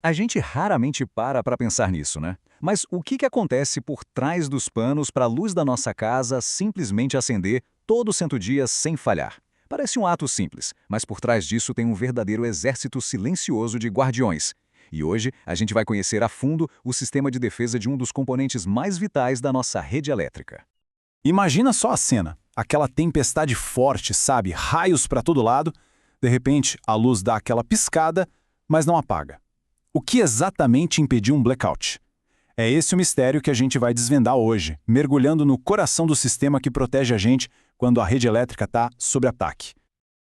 A gente raramente para pensar nisso, né? Mas o que acontece por trás dos panos para a luz da nossa casa simplesmente acender todo santo dia sem falhar? Parece um ato simples, mas por trás disso tem um verdadeiro exército silencioso de guardiões. E hoje a gente vai conhecer a fundo o sistema de defesa de um dos componentes mais vitais da nossa rede elétrica. Imagina só a cena. Aquela tempestade forte, sabe? Raios para todo lado. De repente, a luz dá aquela piscada, mas não apaga. O que exatamente impediu um blackout? É esse o mistério que a gente vai desvendar hoje, mergulhando no coração do sistema que protege a gente quando a rede elétrica está sob ataque.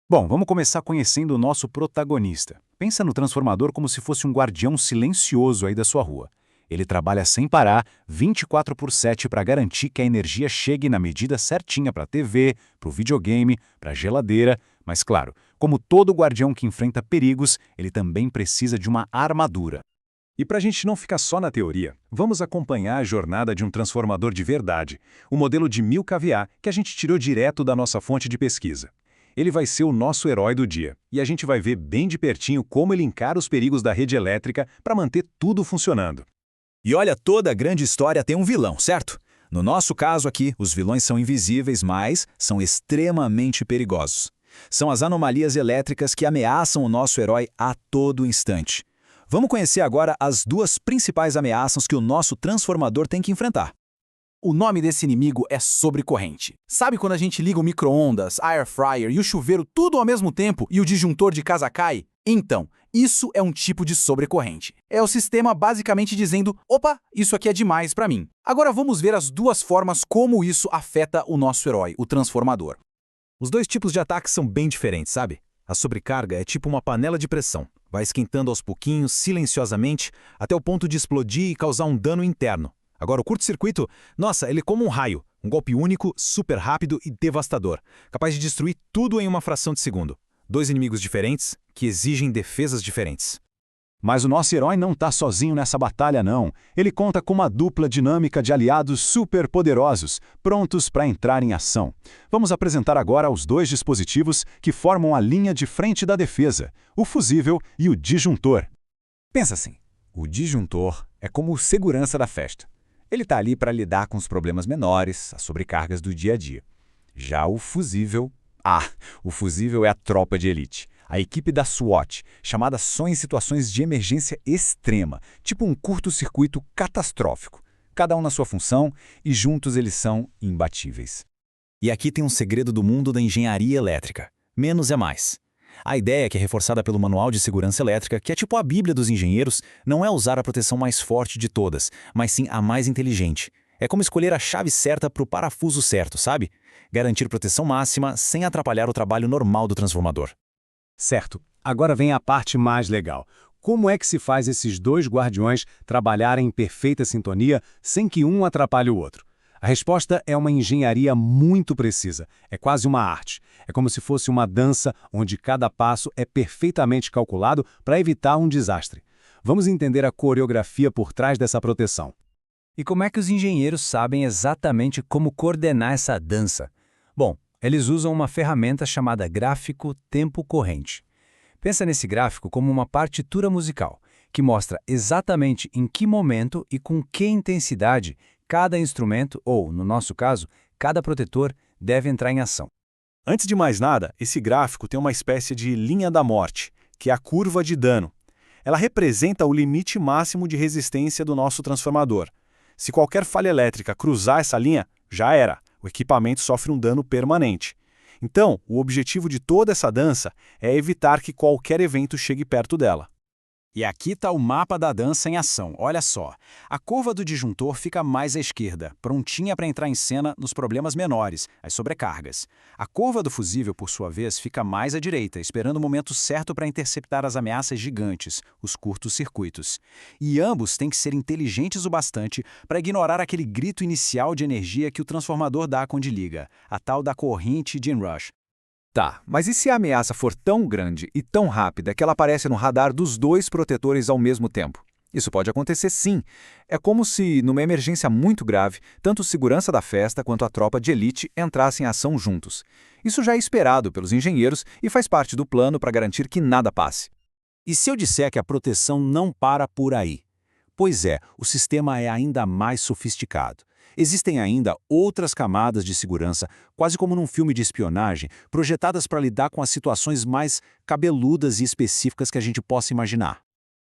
Bom, vamos começar conhecendo o nosso protagonista. Pensa no transformador como se fosse um guardião silencioso aí da sua rua. Ele trabalha sem parar, 24/7 para garantir que a energia chegue na medida certinha para a TV, para o videogame, para a geladeira, mas claro, como todo guardião que enfrenta perigos, ele também precisa de uma armadura. E para a gente não ficar só na teoria, vamos acompanhar a jornada de um transformador de verdade, o modelo de 1000 kVA que a gente tirou direto da nossa fonte de pesquisa. Ele vai ser o nosso herói do dia, e a gente vai ver bem de pertinho como ele encara os perigos da rede elétrica para manter tudo funcionando. E olha, toda grande história tem um vilão, certo? No nosso caso aqui, os vilões são invisíveis, mas são extremamente perigosos. São as anomalias elétricas que ameaçam o nosso herói a todo instante. Vamos conhecer agora as duas principais ameaças que o nosso transformador tem que enfrentar. O nome desse inimigo é sobrecorrente. Sabe quando a gente liga o micro-ondas, air fryer e o chuveiro tudo ao mesmo tempo e o disjuntor de casa cai? Então, isso é um tipo de sobrecorrente. É o sistema basicamente dizendo, opa, isso aqui é demais para mim. Agora vamos ver as duas formas como isso afeta o nosso herói, o transformador. Os dois tipos de ataques são bem diferentes, sabe? A sobrecarga é tipo uma panela de pressão. Vai esquentando aos pouquinhos, silenciosamente, até o ponto de explodir e causar um dano interno. Agora, o curto-circuito, nossa, ele é como um raio. Um golpe único, super rápido e devastador. Capaz de destruir tudo em uma fração de segundo. Dois inimigos diferentes que exigem defesas diferentes. Mas o nosso herói não está sozinho nessa batalha, não. Ele conta com uma dupla dinâmica de aliados super poderosos, prontos para entrar em ação. Vamos apresentar agora os dois dispositivos que formam a linha de frente da defesa, o fusível e o disjuntor. Pensa assim, o disjuntor é como o segurança da festa. Ele está ali para lidar com os problemas menores, as sobrecargas do dia a dia. Já o fusível... o fusível é a tropa de elite. A equipe da SWAT, chamada só em situações de emergência extrema, tipo um curto-circuito catastrófico. Cada um na sua função e juntos eles são imbatíveis. E aqui tem um segredo do mundo da engenharia elétrica. Menos é mais. A ideia, que é reforçada pelo Manual de Segurança Elétrica, que é tipo a Bíblia dos engenheiros, não é usar a proteção mais forte de todas, mas sim a mais inteligente. É como escolher a chave certa para o parafuso certo, sabe? Garantir proteção máxima sem atrapalhar o trabalho normal do transformador. Certo. Agora vem a parte mais legal. Como é que se faz esses dois guardiões trabalharem em perfeita sintonia sem que um atrapalhe o outro? A resposta é uma engenharia muito precisa. É quase uma arte. É como se fosse uma dança onde cada passo é perfeitamente calculado para evitar um desastre. Vamos entender a coreografia por trás dessa proteção. E como é que os engenheiros sabem exatamente como coordenar essa dança? Bom, eles usam uma ferramenta chamada gráfico tempo-corrente. Pensa nesse gráfico como uma partitura musical, que mostra exatamente em que momento e com que intensidade cada instrumento, ou, no nosso caso, cada protetor, deve entrar em ação. Antes de mais nada, esse gráfico tem uma espécie de linha da morte, que é a curva de dano. Ela representa o limite máximo de resistência do nosso transformador. Se qualquer falha elétrica cruzar essa linha, já era. O equipamento sofre um dano permanente. Então, o objetivo de toda essa dança é evitar que qualquer evento chegue perto dela. E aqui está o mapa da dança em ação, olha só. A curva do disjuntor fica mais à esquerda, prontinha para entrar em cena nos problemas menores, as sobrecargas. A curva do fusível, por sua vez, fica mais à direita, esperando o momento certo para interceptar as ameaças gigantes, os curtos-circuitos. E ambos têm que ser inteligentes o bastante para ignorar aquele grito inicial de energia que o transformador dá quando liga, a tal da corrente de inrush. Tá, mas e se a ameaça for tão grande e tão rápida que ela aparece no radar dos dois protetores ao mesmo tempo? Isso pode acontecer sim. É como se, numa emergência muito grave, tanto o segurança da festa quanto a tropa de elite entrassem em ação juntos. Isso já é esperado pelos engenheiros e faz parte do plano para garantir que nada passe. E se eu disser que a proteção não para por aí? Pois é, o sistema é ainda mais sofisticado. Existem ainda outras camadas de segurança, quase como num filme de espionagem, projetadas para lidar com as situações mais cabeludas e específicas que a gente possa imaginar.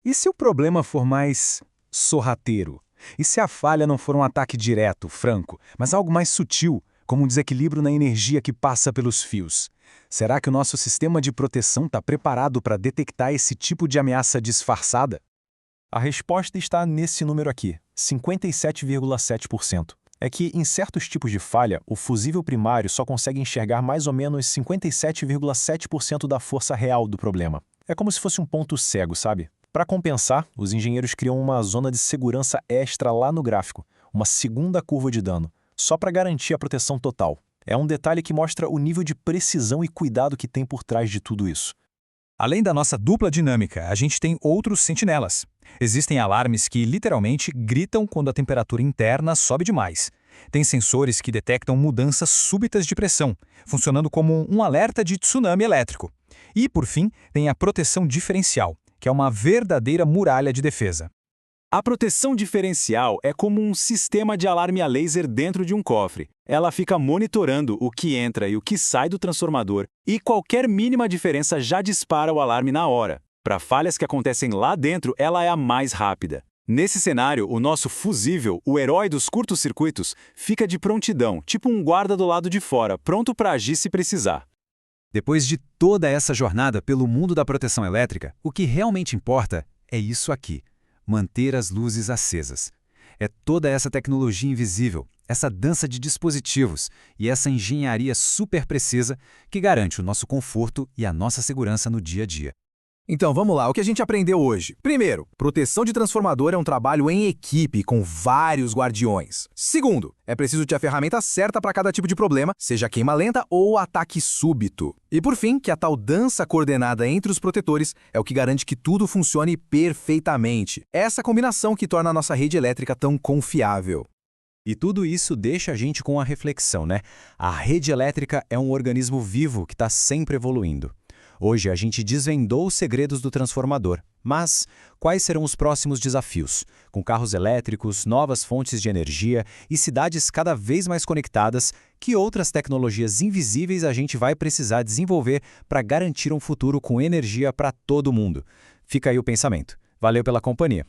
E se o problema for mais sorrateiro? E se a falha não for um ataque direto, franco, mas algo mais sutil, como um desequilíbrio na energia que passa pelos fios? Será que o nosso sistema de proteção está preparado para detectar esse tipo de ameaça disfarçada? A resposta está nesse número aqui, 57,7%. É que, em certos tipos de falha, o fusível primário só consegue enxergar mais ou menos 57,7% da força real do problema. É como se fosse um ponto cego, sabe? Para compensar, os engenheiros criam uma zona de segurança extra lá no gráfico, uma segunda curva de dano, só para garantir a proteção total. É um detalhe que mostra o nível de precisão e cuidado que tem por trás de tudo isso. Além da nossa dupla dinâmica, a gente tem outros sentinelas. Existem alarmes que literalmente gritam quando a temperatura interna sobe demais. Tem sensores que detectam mudanças súbitas de pressão, funcionando como um alerta de tsunami elétrico. E, por fim, tem a proteção diferencial, que é uma verdadeira muralha de defesa. A proteção diferencial é como um sistema de alarme a laser dentro de um cofre. Ela fica monitorando o que entra e o que sai do transformador, e qualquer mínima diferença já dispara o alarme na hora. Para falhas que acontecem lá dentro, ela é a mais rápida. Nesse cenário, o nosso fusível, o herói dos curtos-circuitos, fica de prontidão, tipo um guarda do lado de fora, pronto para agir se precisar. Depois de toda essa jornada pelo mundo da proteção elétrica, o que realmente importa é isso aqui: manter as luzes acesas. É toda essa tecnologia invisível, essa dança de dispositivos e essa engenharia super precisa que garante o nosso conforto e a nossa segurança no dia a dia. Então, vamos lá, o que a gente aprendeu hoje? Primeiro, proteção de transformador é um trabalho em equipe com vários guardiões. Segundo, é preciso ter a ferramenta certa para cada tipo de problema, seja queima lenta ou ataque súbito. E por fim, que a tal dança coordenada entre os protetores é o que garante que tudo funcione perfeitamente. Essa combinação que torna a nossa rede elétrica tão confiável. E tudo isso deixa a gente com a reflexão, né? A rede elétrica é um organismo vivo que está sempre evoluindo. Hoje a gente desvendou os segredos do transformador, mas quais serão os próximos desafios? Com carros elétricos, novas fontes de energia e cidades cada vez mais conectadas, que outras tecnologias invisíveis a gente vai precisar desenvolver para garantir um futuro com energia para todo mundo? Fica aí o pensamento. Valeu pela companhia.